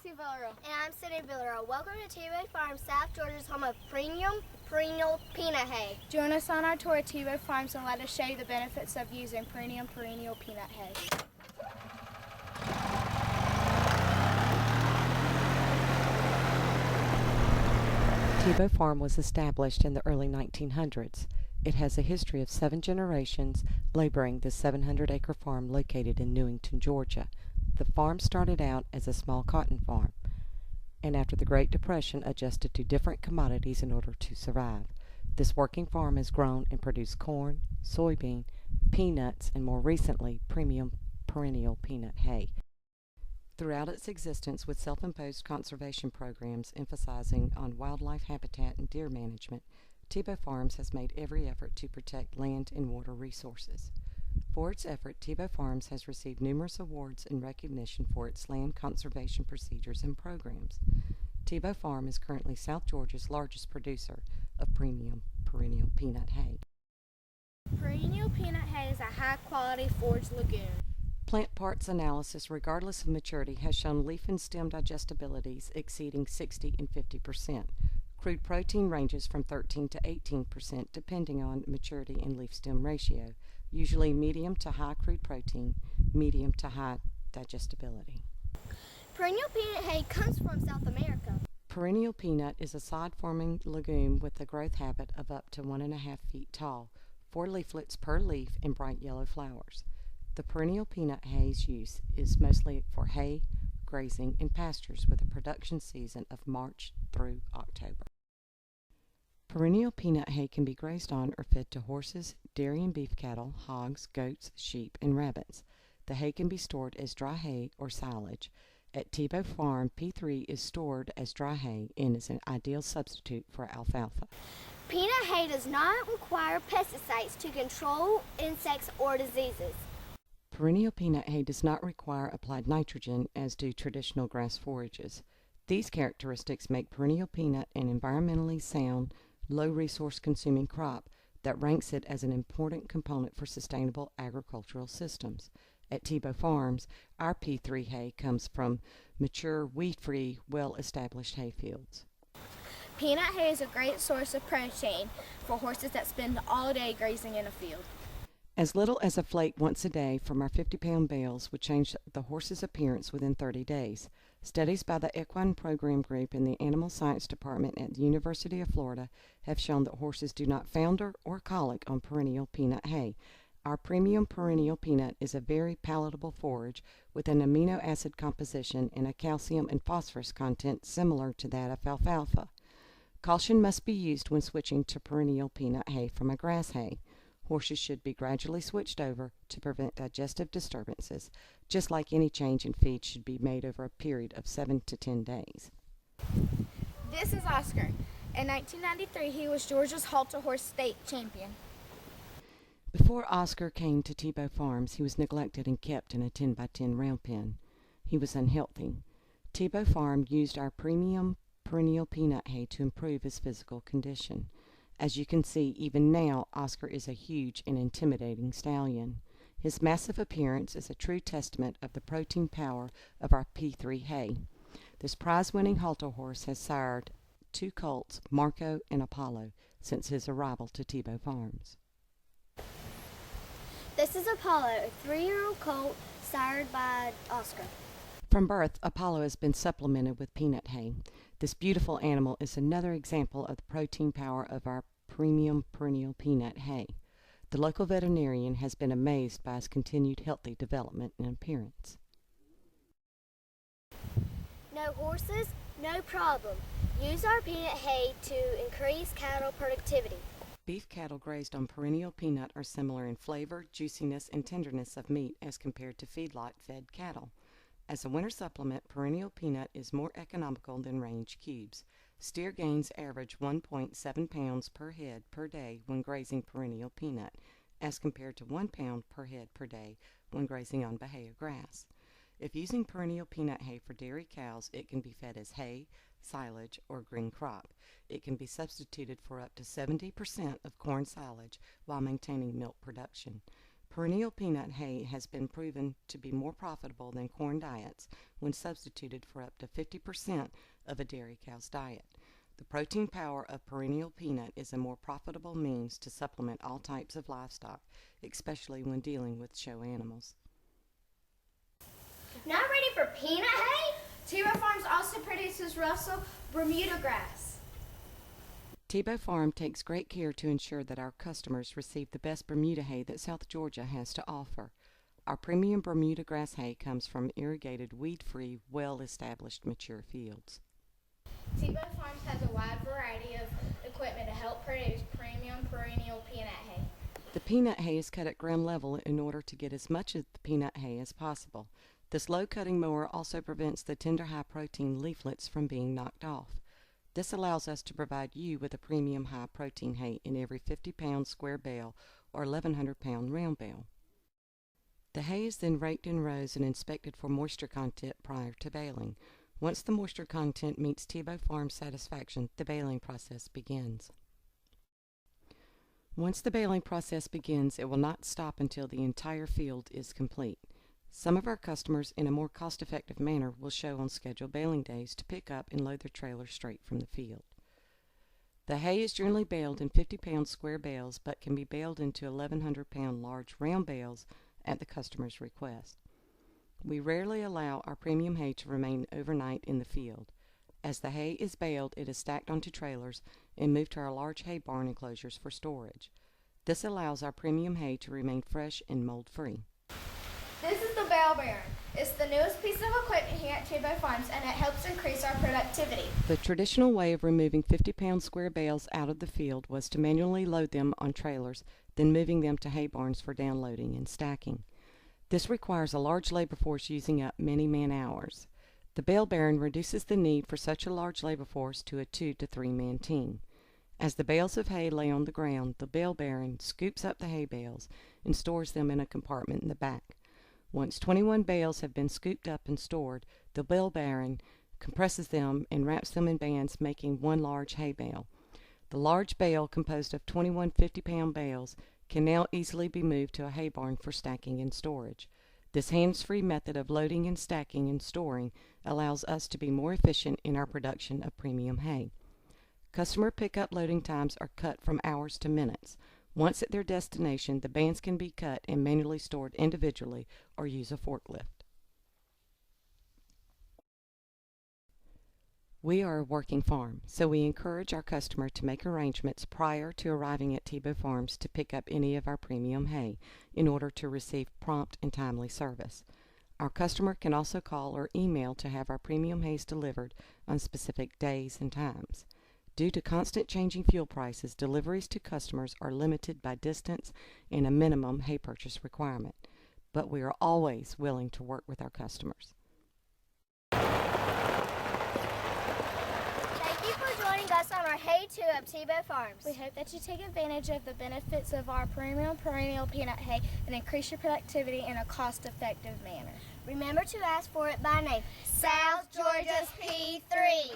Cassie Villarreal. And I'm Sydney Villarreal. Welcome to TBO Farm, South Georgia's home of Premium Perennial Peanut Hay. Join us on our tour of TBO Farms and let us show you the benefits of using Premium Perennial Peanut Hay. TBO Farm was established in the early 1900s. It has a history of 7 generations laboring the 700-acre farm located in Newington, Georgia. The farm started out as a small cotton farm, and after the Great Depression adjusted to different commodities in order to survive. This working farm has grown and produced corn, soybean, peanuts, and more recently, Premium Perennial Peanut Hay. Throughout its existence, with self-imposed conservation programs emphasizing on wildlife habitat and deer management, TBO Farms has made every effort to protect land and water resources. For its effort, TBO Farms has received numerous awards and recognition for its land conservation procedures and programs. TBO Farm is currently South Georgia's largest producer of Premium Perennial Peanut Hay. Perennial Peanut Hay is a high-quality forage legume. Plant parts analysis, regardless of maturity, has shown leaf and stem digestibilities exceeding 60 and 50%. Crude protein ranges from 13 to 18% depending on maturity and leaf-stem ratio, usually medium to high crude protein, medium to high digestibility. Perennial Peanut Hay comes from South America. Perennial peanut is a side-forming legume with a growth habit of up to 1.5 feet tall, 4 leaflets per leaf, and bright yellow flowers. The perennial peanut hay's use is mostly for hay, grazing, and pastures with a production season of March through October. Perennial peanut hay can be grazed on or fed to horses, dairy and beef cattle, hogs, goats, sheep, and rabbits. The hay can be stored as dry hay or silage. At TBO Farm, P3 is stored as dry hay and is an ideal substitute for alfalfa. Peanut hay does not require pesticides to control insects or diseases. Perennial peanut hay does not require applied nitrogen as do traditional grass forages. These characteristics make perennial peanut an environmentally sound, low-resource consuming crop that ranks it as an important component for sustainable agricultural systems. At TBO Farms, our P3 hay comes from mature, weed-free, well-established hay fields. Peanut hay is a great source of protein for horses that spend all day grazing in a field. As little as a flake once a day from our 50-pound bales would change the horse's appearance within 30 days. Studies by the Equine Program Group in the Animal Science Department at the University of Florida have shown that horses do not founder or colic on perennial peanut hay. Our Premium Perennial Peanut is a very palatable forage with an amino acid composition and a calcium and phosphorus content similar to that of alfalfa. Caution must be used when switching to perennial peanut hay from a grass hay. Horses should be gradually switched over to prevent digestive disturbances, just like any change in feed should be made over a period of 7 to 10 days. This is Oscar. In 1993, he was Georgia's halter horse state champion. Before Oscar came to TBO Farms, he was neglected and kept in a 10-by-10 round pen. He was unhealthy. TBO Farm used our Premium Perennial Peanut Hay to improve his physical condition. As you can see, even now, Oscar is a huge and intimidating stallion. His massive appearance is a true testament of the protein power of our P3 hay. This prize-winning halter horse has sired 2 colts, Marco and Apollo, since his arrival to TBO Farms. This is Apollo, a 3-year-old colt sired by Oscar. From birth, Apollo has been supplemented with peanut hay. This beautiful animal is another example of the protein power of our Premium Perennial Peanut Hay. The local veterinarian has been amazed by his continued healthy development and appearance. No horses, no problem. Use our peanut hay to increase cattle productivity. Beef cattle grazed on perennial peanut are similar in flavor, juiciness, and tenderness of meat as compared to feedlot-fed cattle. As a winter supplement, perennial peanut is more economical than range cubes. Steer gains average 1.7 pounds per head per day when grazing perennial peanut, as compared to 1 pound per head per day when grazing on Bahia grass. If using perennial peanut hay for dairy cows, it can be fed as hay, silage, or green crop. It can be substituted for up to 70% of corn silage while maintaining milk production. Perennial Peanut Hay has been proven to be more profitable than corn diets when substituted for up to 50% of a dairy cow's diet. The protein power of perennial peanut is a more profitable means to supplement all types of livestock, especially when dealing with show animals. Not ready for peanut hay? TBO Farms also produces Russell Bermuda grass. TBO Farm takes great care to ensure that our customers receive the best Bermuda hay that South Georgia has to offer. Our premium Bermuda grass hay comes from irrigated, weed-free, well-established mature fields. TBO Farms has a wide variety of equipment to help produce premium perennial peanut hay. The peanut hay is cut at ground level in order to get as much of the peanut hay as possible. This low-cutting mower also prevents the tender high-protein leaflets from being knocked off. This allows us to provide you with a premium high-protein hay in every 50-pound square bale or 1,100-pound round bale. The hay is then raked in rows and inspected for moisture content prior to baling. Once the moisture content meets TBO Farm's satisfaction, the baling process begins. Once the baling process begins, it will not stop until the entire field is complete. Some of our customers, in a more cost-effective manner, will show on scheduled baling days to pick up and load their trailers straight from the field. The hay is generally baled in 50-pound square bales, but can be baled into 1,100-pound large round bales at the customer's request. We rarely allow our premium hay to remain overnight in the field. As the hay is baled, it is stacked onto trailers and moved to our large hay barn enclosures for storage. This allows our premium hay to remain fresh and mold-free. This is the bale bearing. It's the newest piece of equipment here at TBO Farms, and it helps increase our productivity. The traditional way of removing 50-pound square bales out of the field was to manually load them on trailers, then moving them to hay barns for downloading and stacking. This requires a large labor force using up many man-hours. The bale bearing reduces the need for such a large labor force to a 2 to 3 man team. As the bales of hay lay on the ground, the bale bearing scoops up the hay bales and stores them in a compartment in the back. Once 21 bales have been scooped up and stored, the bale bearing compresses them and wraps them in bands, making one large hay bale. The large bale, composed of 21 50-pound bales, can now easily be moved to a hay barn for stacking and storage. This hands-free method of loading and stacking and storing allows us to be more efficient in our production of premium hay. Customer pickup loading times are cut from hours to minutes. Once at their destination, the bands can be cut and manually stored individually or use a forklift. We are a working farm, so we encourage our customer to make arrangements prior to arriving at TBO Farms to pick up any of our premium hay in order to receive prompt and timely service. Our customer can also call or email to have our premium hays delivered on specific days and times. Due to constant changing fuel prices, deliveries to customers are limited by distance and a minimum hay purchase requirement, but we are always willing to work with our customers. Thank you for joining us on our Hay Tour of TBO Farms. We hope that you take advantage of the benefits of our premium perennial peanut hay and increase your productivity in a cost-effective manner. Remember to ask for it by name. South Georgia's P3.